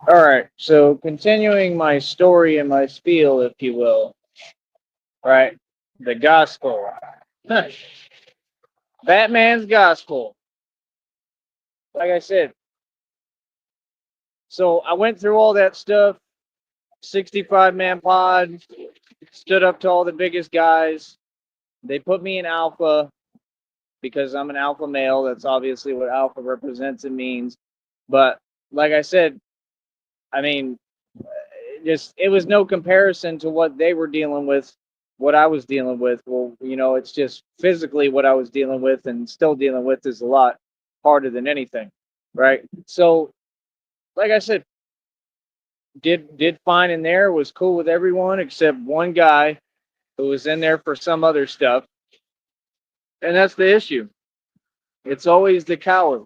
All right. So continuing my story and my spiel, if you will, right? The gospel. Batman's gospel. Like I said, so I went through all that stuff, 65 man pod, stood up to all the biggest guys. They put me in alpha because I'm an alpha male. That's obviously what alpha represents and means. But like I said, I mean, it was no comparison to what they were dealing with, what I was dealing with. Well, it's just physically what I was dealing with and still dealing with is a lot harder than anything, right? So, like I said, did fine in there, was cool with everyone except one guy who was in there for some other stuff, and that's the issue. It's always the coward,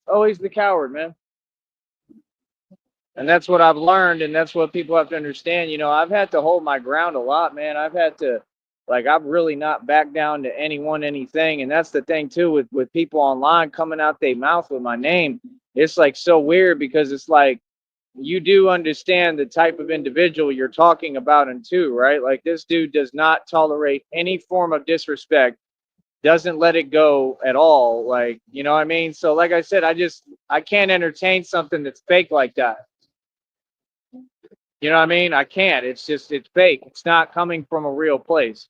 always the coward, man. And that's what I've learned, and that's what people have to understand. I've had to hold my ground a lot, man. I've had to, like, I've really not backed down to anyone, anything. And that's the thing too with people online coming out their mouth with my name. It's like so weird because it's like you do understand the type of individual you're talking about, and too, right? Like this dude does not tolerate any form of disrespect, doesn't let it go at all. Like, you know what I mean? So, like I said, I can't entertain something that's fake like that. You know what I mean? I can't. It's fake. It's not coming from a real place.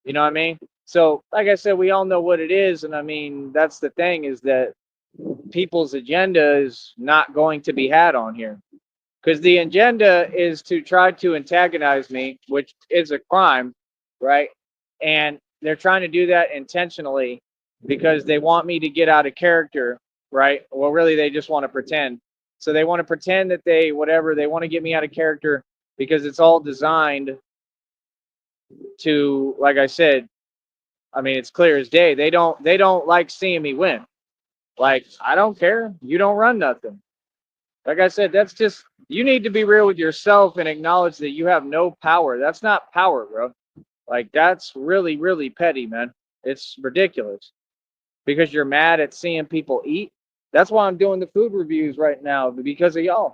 You know what I mean? So, like I said, we all know what it is. And I mean, that's the thing is that people's agenda is not going to be had on here because the agenda is to try to antagonize me, which is a crime, right? And they're trying to do that intentionally because they want me to get out of character, right? Well, really, they just want to pretend. So they want to pretend that whatever, they want to get me out of character because it's all designed to, like I said, I mean, it's clear as day. They don't like seeing me win. Like, I don't care. You don't run nothing. Like I said, that's just you need to be real with yourself and acknowledge that you have no power. That's not power, bro. Like that's really, really petty, man. It's ridiculous because you're mad at seeing people eat. That's why I'm doing the food reviews right now because of y'all.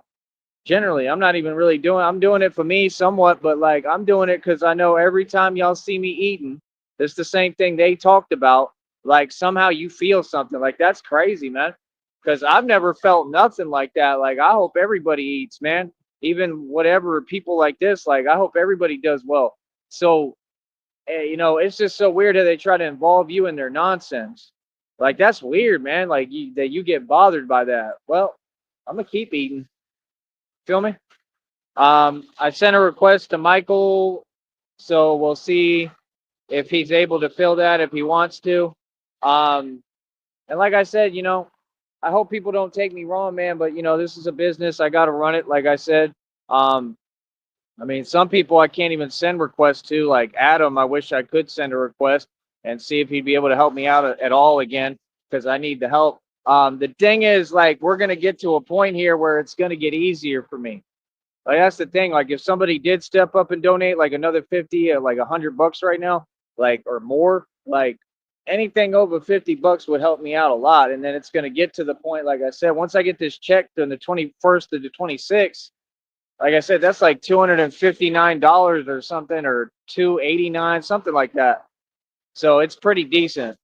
Generally, I'm not even really doing. I'm doing it for me somewhat, but like I'm doing it because I know every time y'all see me eating, it's the same thing they talked about. Like somehow you feel something. Like that's crazy, man. Because I've never felt nothing like that. Like I hope everybody eats, man. Even whatever people like this. Like I hope everybody does well. So it's just so weird that they try to involve you in their nonsense. Like that's weird, man. Like that you get bothered by that. Well, I'm gonna keep eating. Feel me? I sent a request to Michael, so we'll see if he's able to fill that if he wants to. Um, and like I said, I hope people don't take me wrong, man. But this is a business. I got to run it. Like I said, um, I mean, some people I can't even send requests to. Like Adam, I wish I could send a request and see if he'd be able to help me out at all again because I need the help. The thing is, like, we're gonna get to a point here where it's gonna get easier for me. Like that's the thing. Like if somebody did step up and donate like another 50 or like $100 right now, like or more, like anything over $50 would help me out a lot. And then it's gonna get to the point, like I said, once I get this check on the 21st to the 26th, like I said, that's like $259 or something, or 289, something like that. So it's pretty decent,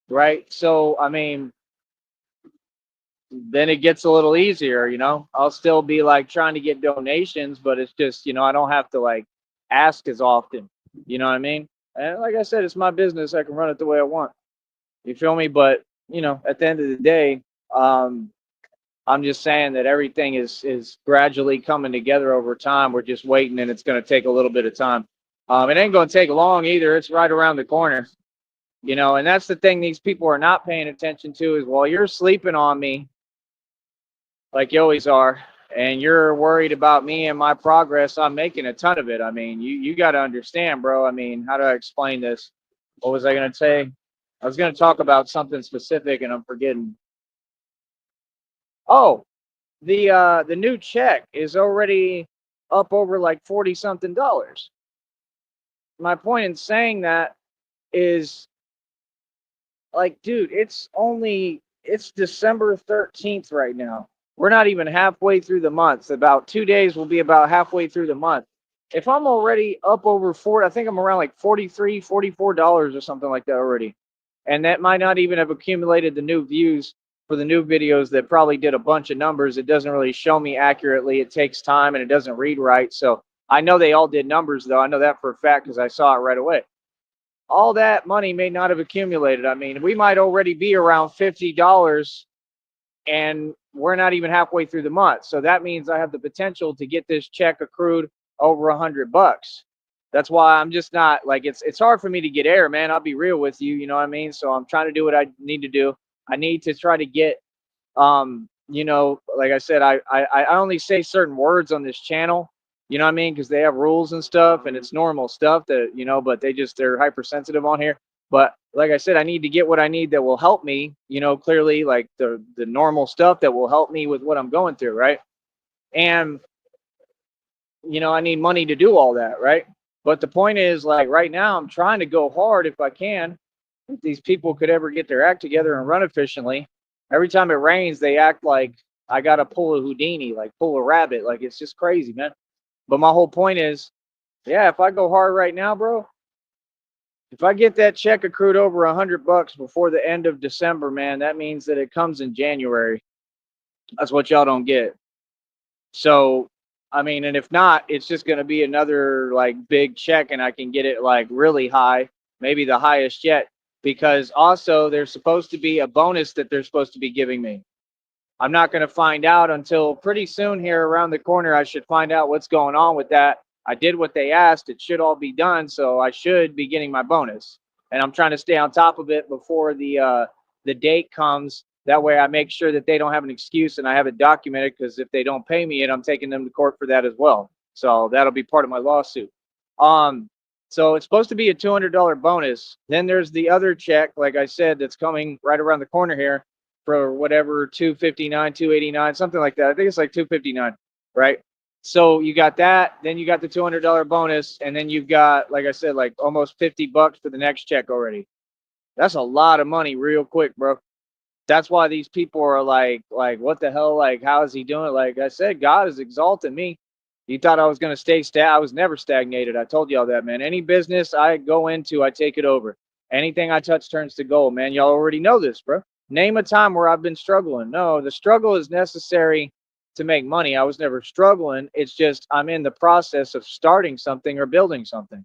right? So I mean, then it gets a little easier. I'll still be like trying to get donations, but it's just, I don't have to like ask as often. You know what I mean? And like I said, it's my business. I can run it the way I want. You feel me? But, at the end of the day, um, I'm just saying that everything is gradually coming together over time. We're just waiting and it's going to take a little bit of time. It ain't going to take long either. It's right around the corner. And that's the thing these people are not paying attention to is while you're sleeping on me like you always are, and you're worried about me and my progress, I'm making a ton of it. I mean, you got to understand, bro. I mean, how do I explain this? What was I going to say? I was going to talk about something specific, and I'm forgetting. Oh, the new check is already up over like 40 something dollars. My point in saying that is like, dude, it's December 13th right now. We're not even halfway through the month. About 2 days will be about halfway through the month. If I'm already up over 40, I think I'm around like 43, $44 or something like that already. And that might not even have accumulated the new views for the new videos that probably did a bunch of numbers. It doesn't really show me accurately. It takes time and it doesn't read right. So I know they all did numbers though. I know that for a fact because I saw it right away. All that money may not have accumulated. I mean, we might already be around $50 and we're not even halfway through the month. So that means I have the potential to get this check accrued over $100. That's why I'm just not like it's hard for me to get air, man. I'll be real with you, you know what I mean? So I'm trying to do what I need to do. I need to try to get like I said, I only say certain words on this channel, you know what I mean? Because they have rules and stuff and it's normal stuff that, but they're hypersensitive on here. But like I said, I need to get what I need that will help me, clearly like the normal stuff that will help me with what I'm going through, right? And I need money to do all that, right? But the point is, like right now, I'm trying to go hard if I can. If these people could ever get their act together and run efficiently, every time it rains, they act like I got to pull a Houdini, like pull a rabbit. Like it's just crazy, man. But my whole point is, yeah, if I go hard right now, bro, if I get that check accrued over $100 before the end of December, man, that means that it comes in January. That's what y'all don't get. So, I mean, and if not, it's just going to be another like big check and I can get it like really high, maybe the highest yet, because also there's supposed to be a bonus that they're supposed to be giving me. I'm not going to find out until pretty soon here around the corner. I should find out what's going on with that. I did what they asked. It should all be done. So I should be getting my bonus. And I'm trying to stay on top of it before the date comes. That way I make sure that they don't have an excuse and I have it documented, because if they don't pay me, and I'm taking them to court for that as well. So that'll be part of my lawsuit. So it's supposed to be a $200 bonus. Then there's the other check, like I said, that's coming right around the corner here for whatever, 259, 289, something like that. I think it's like 259, right? So you got that, then you got the $200 bonus, and then you've got, like I said, like almost $50 for the next check already. That's a lot of money real quick, bro. That's why these people are like, what the hell? Like, how is he doing it? Like I said, God has exalted me. You thought I was going to stay I was never stagnated. I told y'all that, man. Any business I go into, I take it over. Anything I touch turns to gold, man. Y'all already know this, bro. Name a time where I've been struggling. No, the struggle is necessary to make money. I was never struggling. It's just I'm in the process of starting something or building something.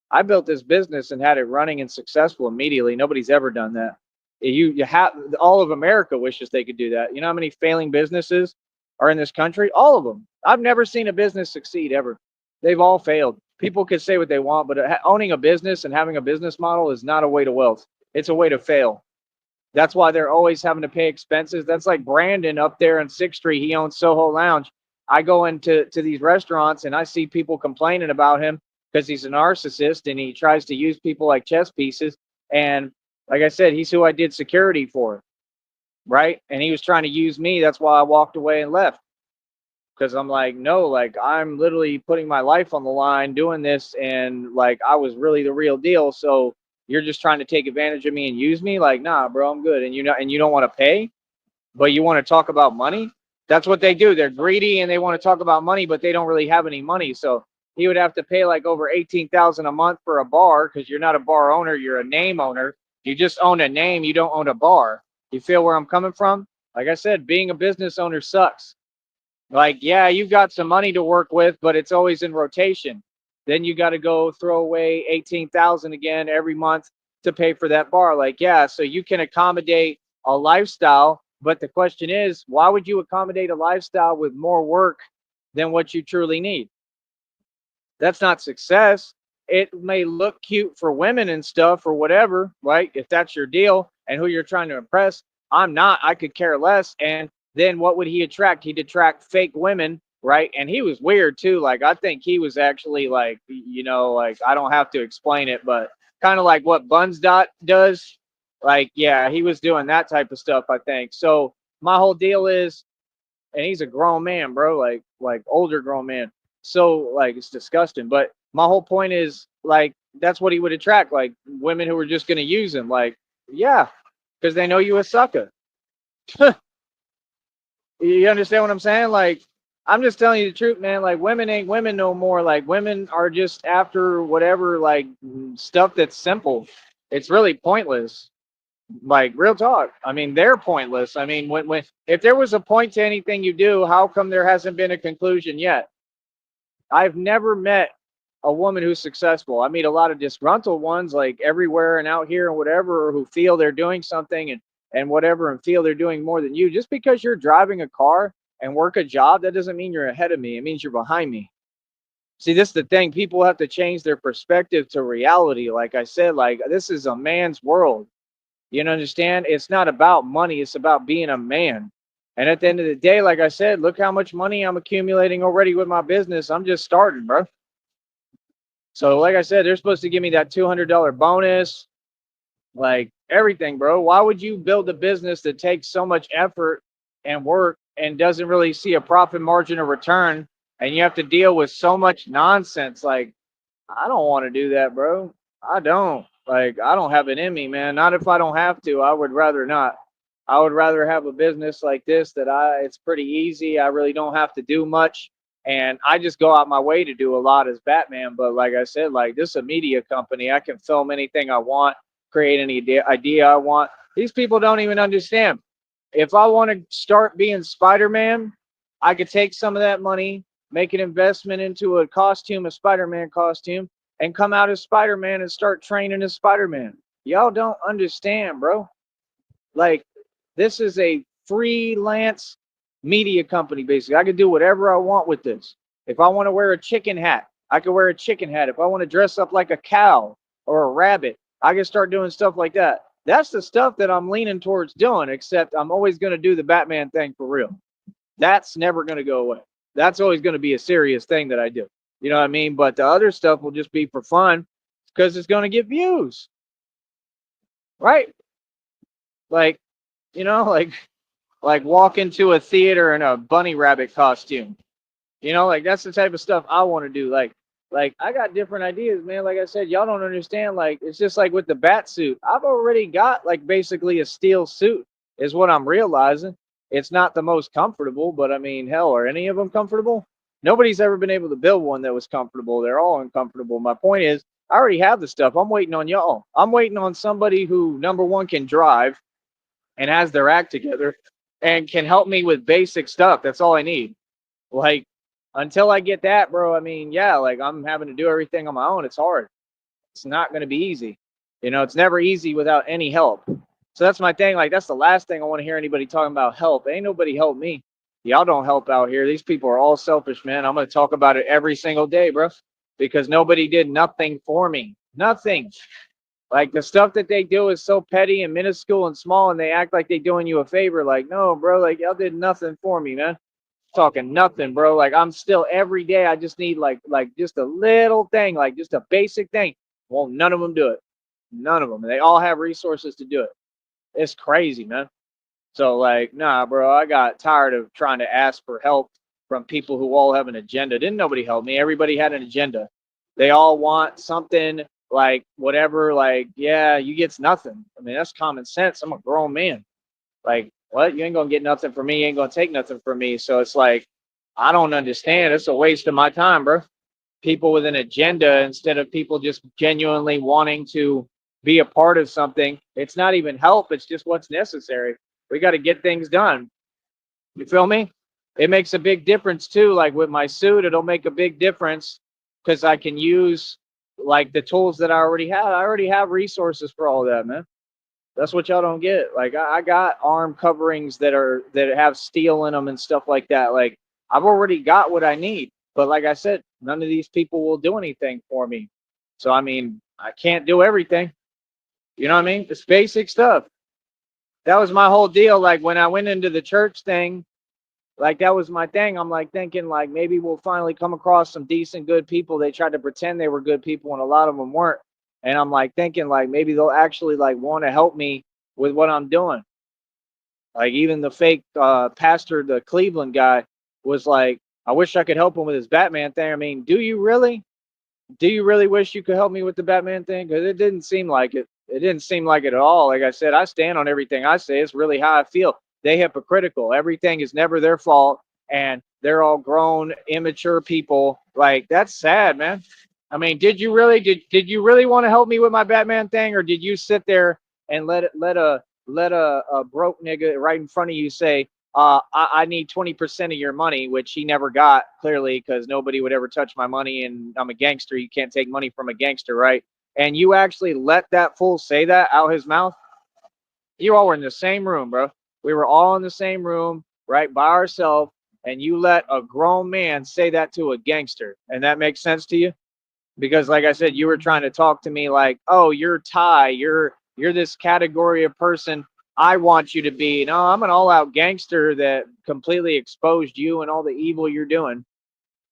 I built this business and had it running and successful immediately. Nobody's ever done that. You have, all of America wishes they could do that. You know how many failing businesses are in this country? All of them. I've never seen a business succeed ever. They've all failed. People can say what they want, but owning a business and having a business model is not a way to wealth. It's a way to fail. That's why they're always having to pay expenses. That's like Brandon up there in 6th Street. He owns Soho Lounge. I go into these restaurants and I see people complaining about him because he's a narcissist and he tries to use people like chess pieces. And like I said, he's who I did security for, right? And he was trying to use me. That's why I walked away and left, because I'm like, no, like I'm literally putting my life on the line doing this, and like I was really the real deal. So you're just trying to take advantage of me and use me? Like, nah, bro, I'm good. And you don't want to pay, but you want to talk about money? That's what they do. They're greedy and they want to talk about money, but they don't really have any money. So he would have to pay like over 18,000 a month for a bar, because you're not a bar owner, you're a name owner. You just own a name, you don't own a bar. You feel where I'm coming from? Like I said, being a business owner sucks. Like, yeah, you've got some money to work with, but it's always in rotation. Then you got to go throw away 18,000 again every month to pay for that bar. Like, yeah, so you can accommodate a lifestyle, but the question is, why would you accommodate a lifestyle with more work than what you truly need? That's not success. It may look cute for women and stuff or whatever, right? If that's your deal and who you're trying to impress. I'm not. I could care less. And then what would he attract? He'd attract fake women, right? And he was weird too. Like, I think he was actually like, like, I don't have to explain it, but kind of like what Buns Dot does. Like, yeah, he was doing that type of stuff, I think. So my whole deal is, and he's a grown man, bro, like older grown man. So like it's disgusting. But my whole point is, like, that's what he would attract, like women who were just gonna use him. Like, yeah, because they know you a sucker. You understand what I'm saying? Like, I'm just telling you the truth, man. Like, women ain't women no more. Like, women are just after whatever, like, stuff that's simple. It's really pointless. Like, real talk. I mean, they're pointless. I mean, when if there was a point to anything you do, how come there hasn't been a conclusion yet? I've never met a woman who's successful. I meet a lot of disgruntled ones, like everywhere and out here and whatever, who feel they're doing something and whatever, and feel they're doing more than you. Just because you're driving a car and work a job, that doesn't mean you're ahead of me. It means you're behind me. See, this is the thing. People have to change their perspective to reality. Like I said, like this is a man's world. You understand? It's not about money. It's about being a man. And at the end of the day, like I said, look how much money I'm accumulating already with my business. I'm just starting, bro. So, like I said, they're supposed to give me that $200 bonus, like everything, bro. Why would you build a business that takes so much effort and work and doesn't really see a profit margin or return? And you have to deal with so much nonsense. Like, I don't want to do that, bro. I don't. Like, I don't have it in me, man. Not if I don't have to. I would rather not. I would rather have a business like this that it's pretty easy. I really don't have to do much. And I just go out my way to do a lot as Batman. But like I said, like this is a media company. I can film anything I want, create any idea I want. These people don't even understand. If I want to start being Spider-Man, I could take some of that money, make an investment into a costume, a Spider-Man costume, and come out as Spider-Man and start training as Spider-Man. Y'all don't understand, bro. Like, this is a freelance media company, basically. I can do whatever I want with this. If I want to wear a chicken hat, I can wear a chicken hat. If I want to dress up like a cow or a rabbit, I can start doing stuff like that. That's the stuff that I'm leaning towards doing, except I'm always going to do the Batman thing for real. That's never going to go away. That's always going to be a serious thing that I do. You know what I mean? But the other stuff will just be for fun because it's going to get views, right? Like, like walk into a theater in a bunny rabbit costume. Like that's the type of stuff I want to do. Like I got different ideas, man. Like I said, y'all don't understand. Like it's just like with the bat suit. I've already got like basically a steel suit, is what I'm realizing. It's not the most comfortable, but I mean, hell, are any of them comfortable? Nobody's ever been able to build one that was comfortable. They're all uncomfortable. My point is, I already have the stuff. I'm waiting on y'all. I'm waiting on somebody who, number one, can drive and has their act together and can help me with basic stuff. That's all I need. Like, until I get that, bro, I mean, yeah, like I'm having to do everything on my own. It's hard. It's not going to be easy. It's never easy without any help. So that's my thing. Like, that's the last thing I want to hear anybody talking about help. Ain't nobody help me. Y'all don't help out here. These people are all selfish, man. I'm going to talk about it every single day, bro, because nobody did nothing for me. Nothing. Like the stuff that they do is so petty and minuscule and small, and they act like they doing you a favor. Like, no, bro, like y'all did nothing for me, man. Talking nothing, bro. Like I'm still every day. I just need like just a little thing, like just a basic thing. Well, none of them do it. None of them. They all have resources to do it. It's crazy, man. So like, nah, bro. I got tired of trying to ask for help from people who all have an agenda. Didn't nobody help me? Everybody had an agenda. They all want something like whatever. Like, yeah, you get nothing. I mean, that's common sense. I'm a grown man. Like, what? You ain't gonna get nothing from me. You ain't gonna take nothing from me. So it's like, I don't understand. It's a waste of my time, bro. People with an agenda instead of people just genuinely wanting to be a part of something. It's not even help. It's just what's necessary. We got to get things done. You feel me? It makes a big difference too. Like with my suit, it'll make a big difference because I can use like the tools that I already have. I already have resources for all that, man. That's what y'all don't get. Like I got arm coverings that have steel in them and stuff like that. Like I've already got what I need. But like I said, none of these people will do anything for me. So I mean, I can't do everything. You know what I mean? It's basic stuff. That was my whole deal. Like when I went into the church thing, like that was my thing. I'm like thinking like maybe we'll finally come across some decent good people. They tried to pretend they were good people and a lot of them weren't. And I'm like thinking like maybe they'll actually like want to help me with what I'm doing. Like even the fake pastor, the Cleveland guy, was like, I wish I could help him with his Batman thing. I mean, do you really? Do you really wish you could help me with the Batman thing? Because it didn't seem like it. It didn't seem like it at all. Like I said, I stand on everything I say. It's really how I feel. they hypocritical. Everything is never their fault, and they're all grown, immature people. Like, that's sad, man. I mean, did you really want to help me with my Batman thing, or did you sit there and let a broke nigga right in front of you say, I need 20% of your money, which he never got, clearly, because nobody would ever touch my money, and I'm a gangster. You can't take money from a gangster, right? And you actually let that fool say that out his mouth? You all were in the same room, bro. We were all in the same room, right, by ourselves, and you let a grown man say that to a gangster. And that makes sense to you? Because, like I said, you were trying to talk to me like, oh, you're Ty, you're this category of person I want you to be. No, I'm an all-out gangster that completely exposed you and all the evil you're doing.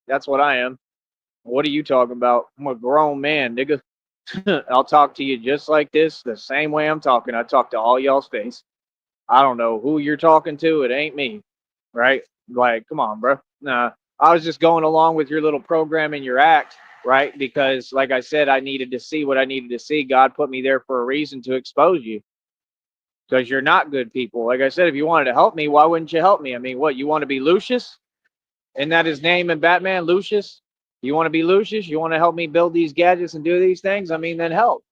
That's what I am. What are you talking about? I'm a grown man, nigga. I'll talk to you just like this, the same way I'm talking. I talk to all y'all's face. I don't know who you're talking to. It ain't me, right? Like, come on, bro. Nah, I was just going along with your little program and your act, right? Because, like I said, I needed to see what I needed to see. God put me there for a reason, to expose you, because you're not good people. Like I said, if you wanted to help me, why wouldn't you help me? I mean, what, you want to be Lucius? Isn't that his name in Batman, Lucius? You want to be Lucius? You want to help me build these gadgets and do these things? I mean, then help.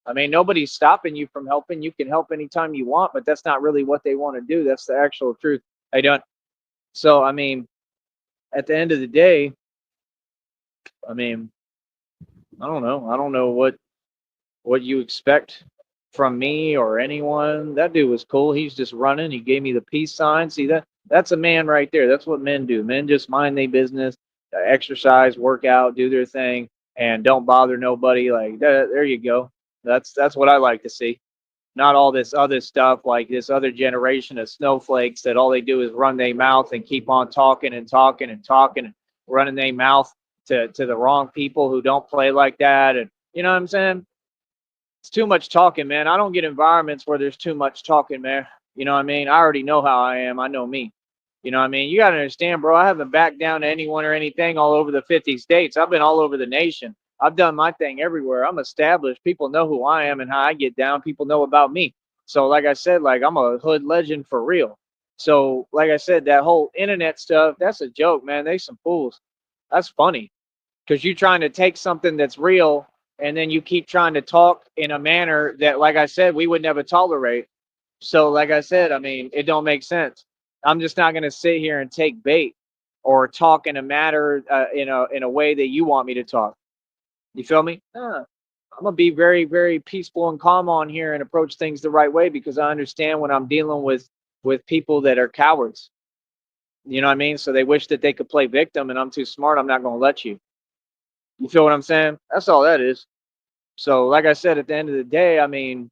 I mean, nobody's stopping you from helping. You can help anytime you want, but that's not really what they want to do. That's the actual truth. I don't. So, I mean, at the end of the day, I mean, I don't know. I don't know what you expect from me or anyone. That dude was cool. He's just running. He gave me the peace sign. See that? That's a man right there. That's what men do. Men just mind their business, exercise, work out, do their thing, and don't bother nobody. Like that, there you go. That's what I like to see. Not all this other stuff like this other generation of snowflakes that all they do is run their mouth and keep on talking and talking and talking and running their mouth to the wrong people who don't play like that. And you know what I'm saying? It's too much talking, man. I don't get environments where there's too much talking, man. You know what I mean? I already know how I am. I know me. You know what I mean? You got to understand, bro. I haven't backed down to anyone or anything all over the 50 states. I've been all over the nation. I've done my thing everywhere. I'm established. People know who I am and how I get down. People know about me. So, like I said, like I'm a hood legend for real. So, like I said, that whole internet stuff, that's a joke, man. They some fools. That's funny because you're trying to take something that's real and then you keep trying to talk in a manner that, like I said, we would never tolerate. So, like I said, I mean, it don't make sense. I'm just not going to sit here and take bait or talk in a matter in a way that you want me to talk. You feel me? I'm gonna be very, very peaceful and calm on here and approach things the right way because I understand when I'm dealing with people that are cowards. You know what I mean? So they wish that they could play victim, and I'm too smart. I'm not gonna let you. You feel what I'm saying? That's all that is. So, like I said, at the end of the day, I mean,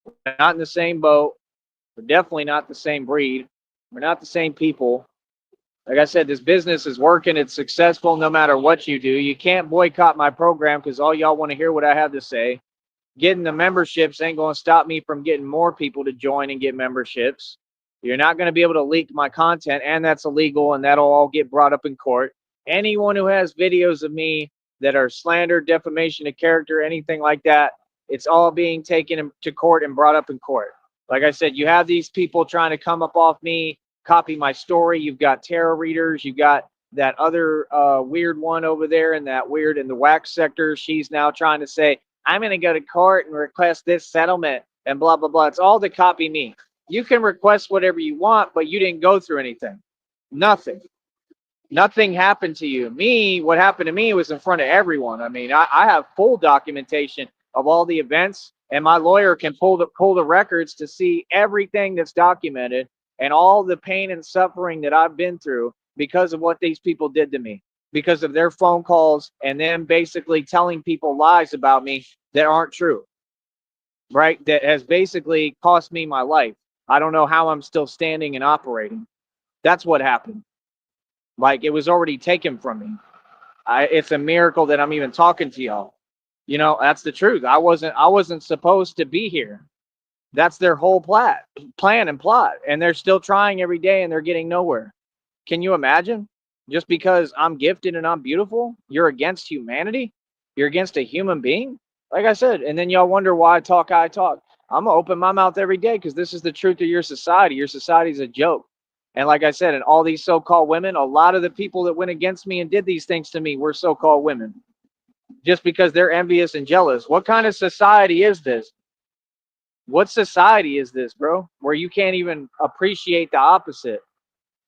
we're not in the same boat. We're definitely not the same breed. We're not the same people. Like I said, this business is working. It's successful no matter what you do. You can't boycott my program because all y'all want to hear what I have to say. Getting the memberships ain't going to stop me from getting more people to join and get memberships. You're not going to be able to leak my content, and that's illegal, and that'll all get brought up in court. Anyone who has videos of me that are slander, defamation of character, anything like that, it's all being taken to court and brought up in court. Like I said, you have these people trying to come up off me, copy my story. You've got tarot readers. You've got that other weird one over there in that weird in the wax sector. She's now trying to say, I'm going to go to court and request this settlement and blah, blah, blah. It's all to copy me. You can request whatever you want, but you didn't go through anything. Nothing. Nothing happened to you. Me, what happened to me was in front of everyone. I mean, I have full documentation of all the events, and my lawyer can pull the records to see everything that's documented and all the pain and suffering that I've been through because of what these people did to me, because of their phone calls and them basically telling people lies about me that aren't true, right? That has basically cost me my life. I don't know how I'm still standing and operating. That's what happened. Like, it was already taken from me. It's a miracle that I'm even talking to y'all. You know, that's the truth. I wasn't supposed to be here. That's their whole plan and plot. And they're still trying every day and they're getting nowhere. Can you imagine? Just because I'm gifted and I'm beautiful, you're against humanity? You're against a human being? Like I said, and then y'all wonder why I talk how I talk. I'm gonna open my mouth every day because this is the truth of your society. Your society's a joke. And like I said, and all these so-called women, a lot of the people that went against me and did these things to me were so-called women, just because they're envious and jealous. What kind of society is this? What society is this, bro? Where you can't even appreciate the opposite.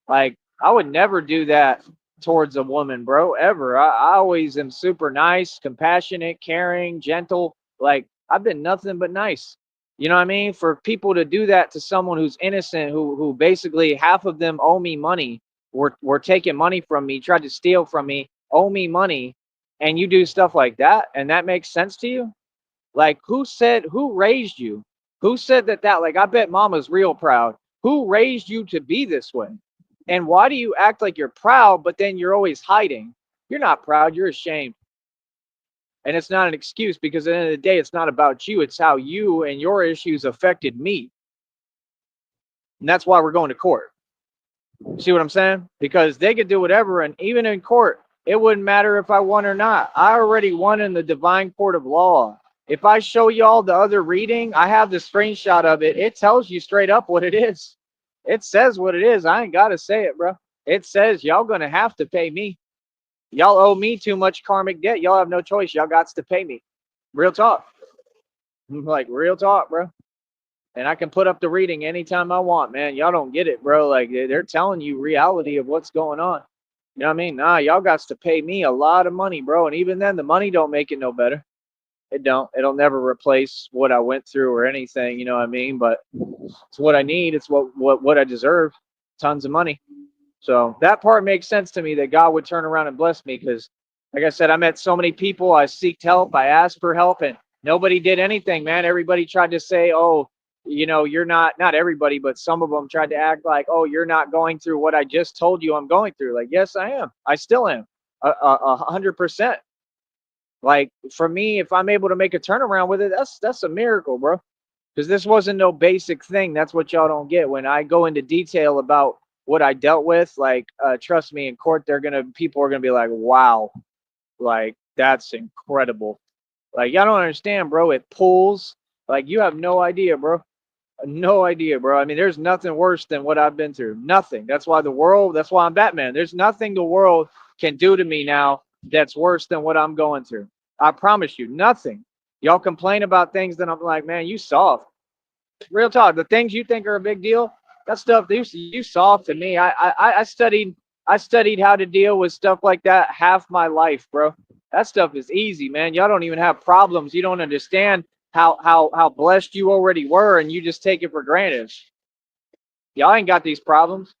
Like, I would never do that towards a woman, bro, ever. I always am super nice, compassionate, caring, gentle. Like, I've been nothing but nice. You know what I mean? For people to do that to someone who's innocent, who basically half of them owe me money, were taking money from me, tried to steal from me, owe me money, and you do stuff like that, and that makes sense to you? Like, who raised you? Who said that, like, I bet mama's real proud. Who raised you to be this way? And why do you act like you're proud, but then you're always hiding? You're not proud, you're ashamed. And it's not an excuse, because at the end of the day, it's not about you. It's how you and your issues affected me. And that's why we're going to court. See what I'm saying? Because they could do whatever. And even in court, it wouldn't matter if I won or not. I already won in the divine court of law. If I show y'all the other reading, I have the screenshot of it. It tells you straight up what it is. It says what it is. I ain't got to say it, bro. It says y'all going to have to pay me. Y'all owe me too much karmic debt. Y'all have no choice. Y'all got to pay me. Real talk. Like, real talk, bro. And I can put up the reading anytime I want, man. Y'all don't get it, bro. Like, they're telling you reality of what's going on. You know what I mean? Nah, y'all got to pay me a lot of money, bro. And even then, the money don't make it no better. It don't. It'll never replace what I went through or anything. You know what I mean? But it's what I need. It's what I deserve. Tons of money. So that part makes sense to me, that God would turn around and bless me, because, like I said, I met so many people. I seeked help. I asked for help, and nobody did anything, man. Everybody tried to say, oh, you know, you're not everybody, but some of them tried to act like, oh, you're not going through what I just told you I'm going through. Like, yes, I am. I still am. 100%. Like, for me, if I'm able to make a turnaround with it, that's a miracle, bro. Because this wasn't no basic thing. That's what y'all don't get. When I go into detail about what I dealt with, like, trust me, in court, people are gonna be like, wow, like, that's incredible. Like, y'all don't understand, bro. It pulls. Like, you have no idea, bro. No idea, bro. I mean, there's nothing worse than what I've been through. Nothing. That's why I'm Batman. There's nothing the world can do to me now that's worse than what I'm going through. I promise you, nothing. Y'all complain about things that I'm like, man, you soft. Real talk. The things you think are a big deal, that stuff you soft to me. I studied how to deal with stuff like that half my life, bro. That stuff is easy, man. Y'all don't even have problems. You don't understand how blessed you already were, and you just take it for granted. Y'all ain't got these problems.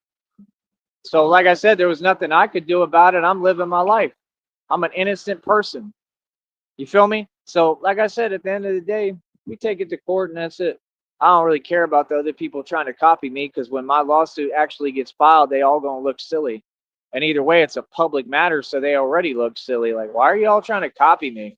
So, like I said, there was nothing I could do about it. I'm living my life. I'm an innocent person. You feel me? So, like I said, at the end of the day, we take it to court and that's it. I don't really care about the other people trying to copy me, because when my lawsuit actually gets filed, they all gonna look silly. And either way, it's a public matter, so they already look silly. Like, why are you all trying to copy me?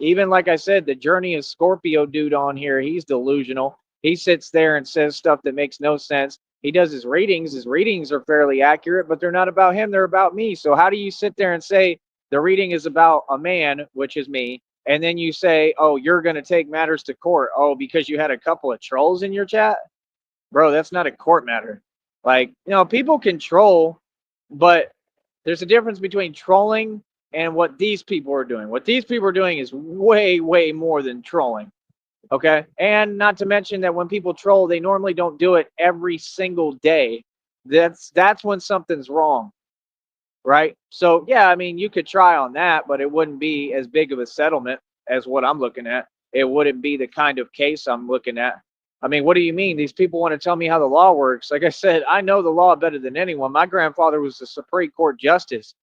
Even, like I said, the Journey of Scorpio dude on here, he's delusional. He sits there and says stuff that makes no sense. He does his readings. His readings are fairly accurate, but they're not about him. They're about me. So how do you sit there and say the reading is about a man, which is me, and then you say, oh, you're going to take matters to court? Oh, because you had a couple of trolls in your chat? Bro, that's not a court matter. Like, people can troll, but there's a difference between trolling and what these people are doing. What these people are doing is way, way more than trolling. Okay. And not to mention that when people troll, they normally don't do it every single day. That's when something's wrong. Right. So, yeah, I mean, you could try on that, but it wouldn't be as big of a settlement as what I'm looking at. It wouldn't be the kind of case I'm looking at. I mean, what do you mean? These people want to tell me how the law works. Like I said, I know the law better than anyone. My grandfather was a Supreme Court justice.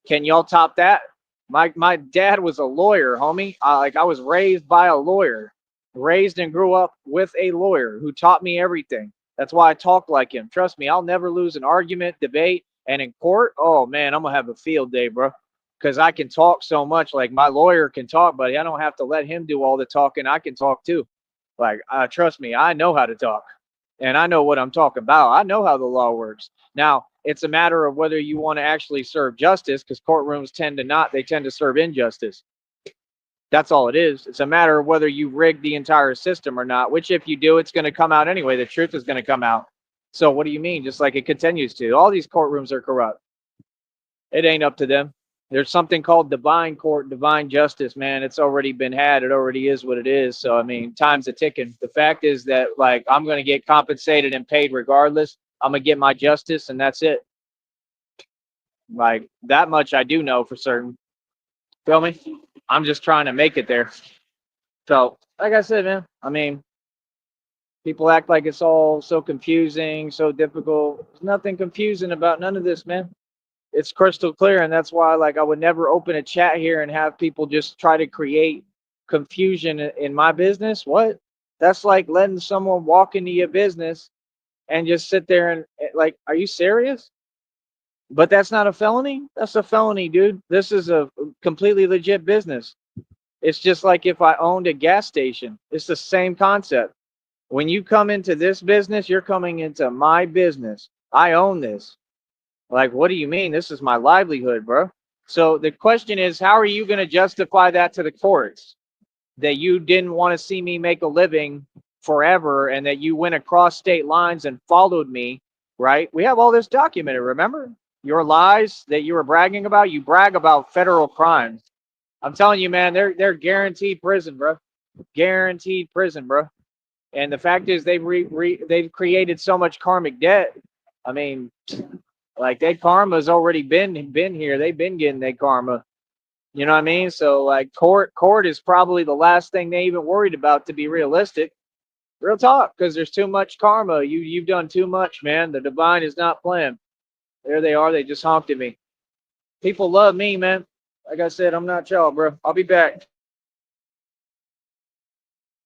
Can y'all top that? My dad was a lawyer, homie. I was raised by a lawyer, raised and grew up with a lawyer who taught me everything. That's why I talk like him. Trust me, I'll never lose an argument, debate. And in court, oh man, I'm gonna have a field day, bro. Because I can talk so much. Like, my lawyer can talk, but I don't have to let him do all the talking. I can talk too. Like, trust me, I know how to talk, and I know what I'm talking about. I know how the law works. Now, it's a matter of whether you want to actually serve justice, because courtrooms tend to not. They tend to serve injustice. That's all it is. It's a matter of whether you rig the entire system or not, which if you do, it's going to come out anyway. The truth is going to come out. So what do you mean? Just like it continues to. All these courtrooms are corrupt. It ain't up to them. There's something called divine court, divine justice, man. It's already been had. It already is what it is. So, I mean, time's a ticking. The fact is that, like, I'm going to get compensated and paid regardless. I'm going to get my justice, and that's it. Like, that much I do know for certain. Feel me? I'm just trying to make it there. So, like I said, man, I mean, people act like it's all so confusing, so difficult. There's nothing confusing about none of this, man. It's crystal clear, and that's why, like, I would never open a chat here and have people just try to create confusion in my business. What? That's like letting someone walk into your business and just sit there and like, are you serious? But that's not a felony. That's a felony, dude. This is a completely legit business. It's just like if I owned a gas station. It's the same concept. When you come into this business, you're coming into my business. I own this. Like, what do you mean? This is my livelihood, bro. So the question is, how are you going to justify that to the courts? That you didn't want to see me make a living forever and that you went across state lines and followed me, right? We have all this documented, remember? Your lies that you were bragging about, you brag about federal crimes. I'm telling you, man, they're guaranteed prison, bro. Guaranteed prison, bro. And the fact is, they've created so much karmic debt. I mean, like that karma's already been here. They've been getting that karma. You know what I mean? So like court is probably the last thing they even worried about, to be realistic. Real talk, because there's too much karma. You've done too much, man. The divine is not playing. There they are. They just honked at me. People love me, man. Like I said, I'm not y'all, bro. I'll be back.